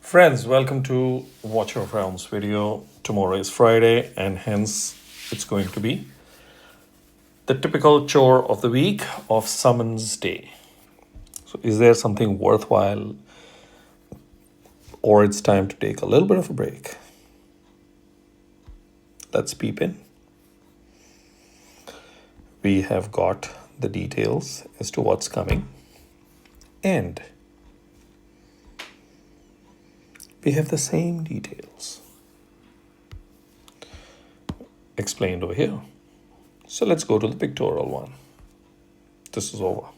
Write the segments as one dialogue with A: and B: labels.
A: Friends, welcome to Watch Your Rounds video. Tomorrow is Friday, and hence it's going to be the typical chore of the week of Summons Day. So, is there something worthwhile, or it's time to take a little bit of a break? Let's peep in. We have got the details as to what's coming, and we have the same details explained over here. So let's go to the pictorial one. This is over.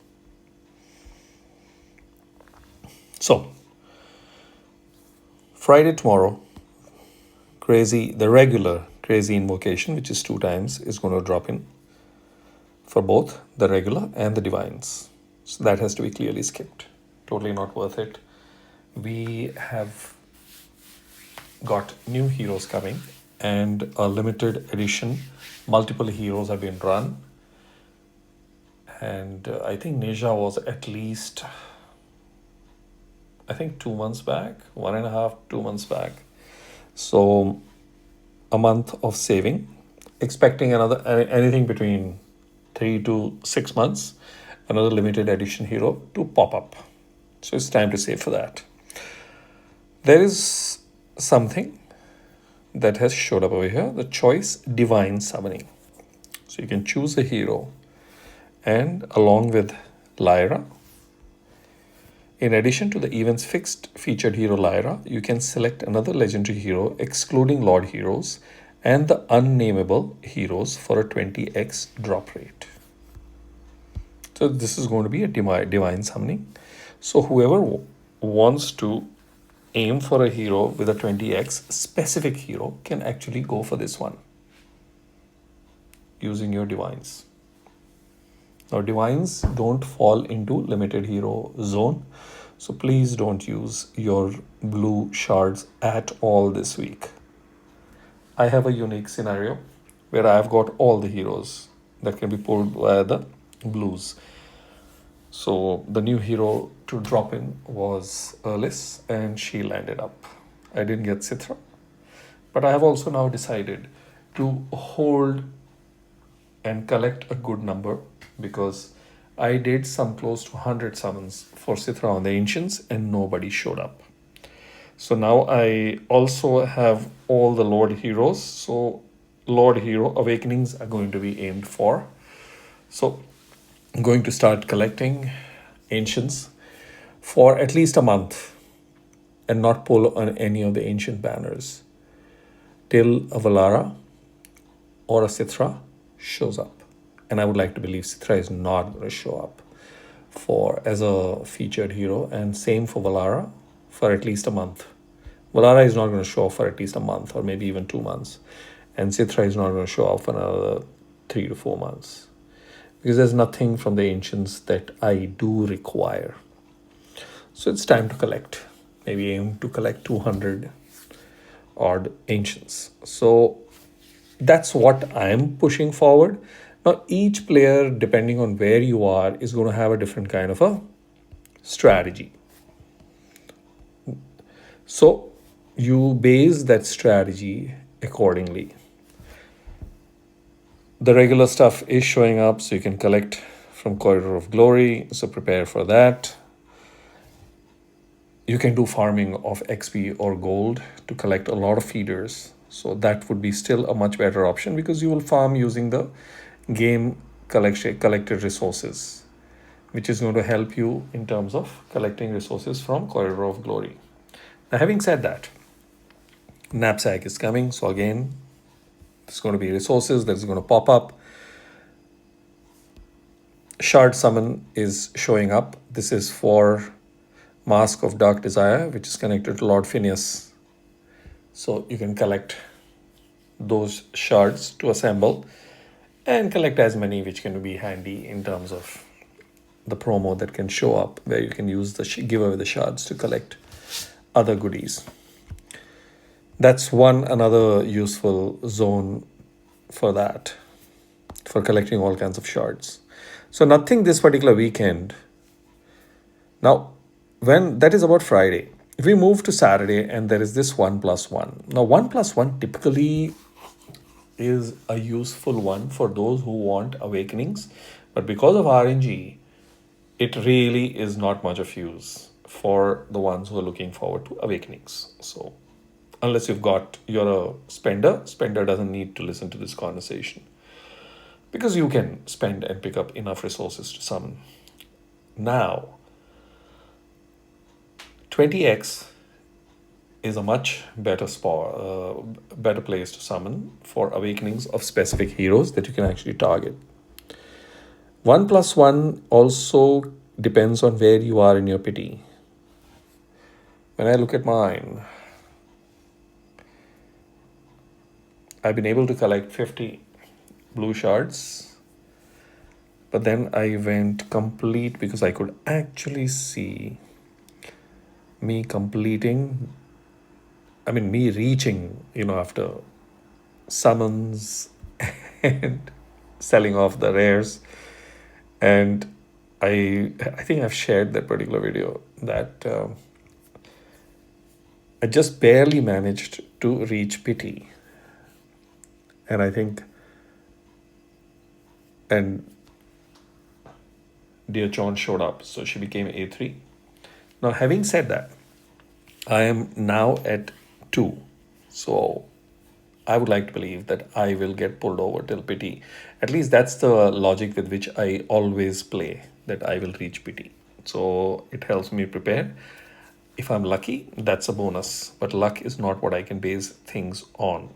A: So, Friday tomorrow, the regular crazy invocation, which is 2 times, is going to drop in for both the regular and the divines. So that has to be clearly skipped. Totally not worth it. We have got new heroes coming and a limited edition. Multiple heroes have been run. And I think Neja was at least, 2 months back, 1.5, 2 months back. So a month of saving, expecting another anything between 3 to 6 months, another limited edition hero to pop up. So it's time to save for that. There is something that has showed up over here, the choice divine summoning. So you can choose a hero, and along with Lyra, in addition to the event's fixed featured hero Lyra, you can select another legendary hero excluding Lord heroes and the unnameable heroes for a 20x drop rate. So this is going to be a divine summoning. So whoever wants to aim for a hero with a 20x specific hero can actually go for this one using your divines. Now, divines don't fall into limited hero zone, so please don't use your blue shards at all this week. I have a unique scenario where I've got all the heroes that can be pulled via the blues. So the new hero to drop in was Erlis, and she landed up. I didn't get Cithra, but I have also now decided to hold and collect a good number, because I did some close to 100 summons for Cithra on the Ancients and nobody showed up. So now I also have all the Lord heroes. So Lord hero awakenings are going to be aimed for. So I'm going to start collecting Ancients for at least a month and not pull on any of the Ancient banners till a Valara or a Cithra shows up. And I would like to believe Cithra is not going to show up as a featured hero, and same for Valara for at least a month. Valara is not going to show up for at least a month or maybe even 2 months, and Cithra is not going to show up for another 3 to 4 months, because there's nothing from the Ancients that I do require. So it's time to collect. Maybe aim to collect 200 odd Ancients. So that's what I'm pushing forward. Now, each player, depending on where you are, is going to have a different kind of a strategy. So you base that strategy accordingly. The regular stuff is showing up, so you can collect from Corridor of Glory, so prepare for that. You can do farming of XP or gold to collect a lot of feeders. So that would be still a much better option, because you will farm using the game collected resources, which is going to help you in terms of collecting resources from Corridor of Glory. Now, having said that, knapsack is coming. So again, there's going to be resources that is going to pop up. Shard summon is showing up. This is for Mask of Dark Desire, which is connected to Lord Phineas. So you can collect those shards to assemble and collect as many, which can be handy in terms of the promo that can show up, where you can use the give away the shards to collect other goodies. That's another useful zone for that, for collecting all kinds of shards. So nothing this particular weekend. Now, when that is about Friday. If we move to Saturday and there is this 1+1. Now 1+1 typically is a useful one for those who want awakenings, but because of RNG, it really is not much of use for the ones who are looking forward to awakenings. So unless you're a spender doesn't need to listen to this conversation because you can spend and pick up enough resources to summon. Now 20x is a much better better place to summon for awakenings of specific heroes that you can actually target. 1+1 also depends on where you are in your pity. When I look at mine, I've been able to collect 50 blue shards, but then I went complete because I could actually see me reaching, after summons and selling off the rares. And I think I've shared that particular video that I just barely managed to reach pity. And I think, and Dear John showed up, so she became A3. Now, having said that, I am now at 2. So I would like to believe that I will get pulled over till pity. At least that's the logic with which I always play, that I will reach pity. So it helps me prepare. If I'm lucky, that's a bonus. But luck is not what I can base things on.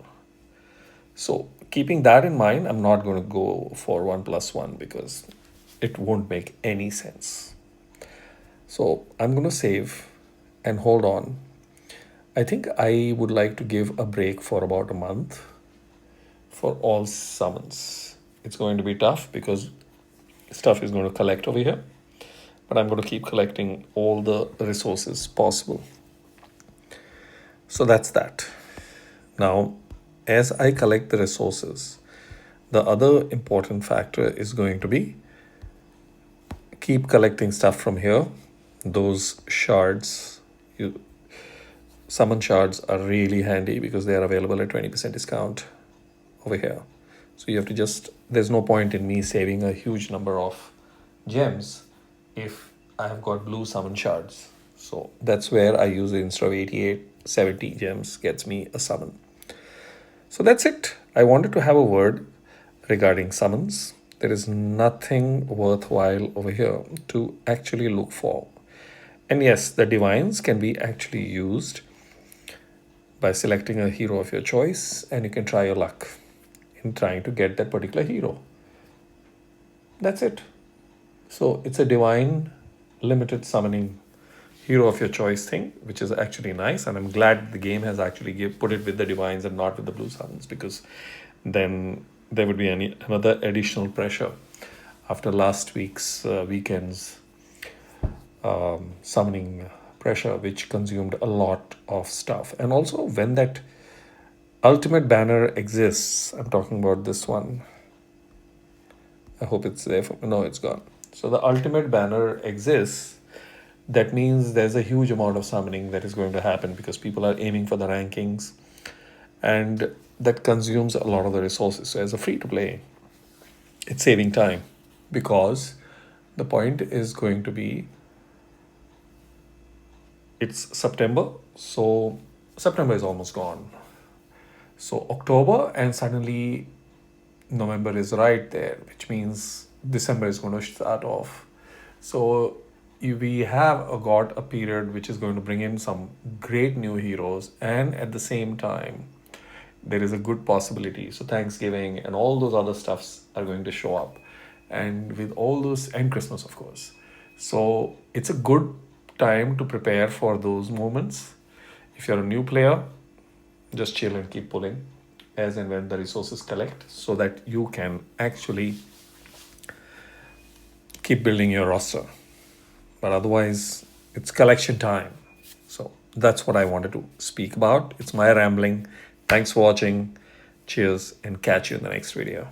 A: So keeping that in mind, I'm not going to go for 1+1 because it won't make any sense. So I'm going to save and hold on. I think I would like to give a break for about a month for all summons. It's going to be tough because stuff is going to collect over here, but I'm going to keep collecting all the resources possible. So that's that. Now, as I collect the resources, the other important factor is going to be keep collecting stuff from here. Those shards, summon shards are really handy because they are available at 20% discount over here. So you have to there's no point in me saving a huge number of gems if I have got blue summon shards. So that's where I use it instead of 88, 70 gems gets me a summon. So that's it. I wanted to have a word regarding summons. There is nothing worthwhile over here to actually look for. And yes, the divines can be actually used by selecting a hero of your choice, and you can try your luck in trying to get that particular hero. That's it. So it's a divine limited summoning hero of your choice thing, which is actually nice. And I'm glad the game has actually put it with the divines and not with the blue summons, because then there would be another additional pressure after last week's weekend's summoning pressure, which consumed a lot of stuff. And also when that ultimate banner exists, I'm talking about this one. I hope it's there. No, it's gone. So the ultimate banner exists. That means there's a huge amount of summoning that is going to happen because people are aiming for the rankings, and that consumes a lot of the resources. So as a free to play, it's saving time, because the point is going to be, it's September. So September is almost gone. So October, and suddenly November is right there, which means December is going to start off. So we have got a period which is going to bring in some great new heroes, and at the same time there is a good possibility, so Thanksgiving and all those other stuffs are going to show up, and with all those, and Christmas of course. So it's a good time to prepare for those moments. If you're a new player, just chill and keep pulling as and when the resources collect, so that you can actually keep building your roster. But otherwise, it's collection time. So that's what I wanted to speak about. It's my rambling. Thanks for watching. Cheers, and catch you in the next video.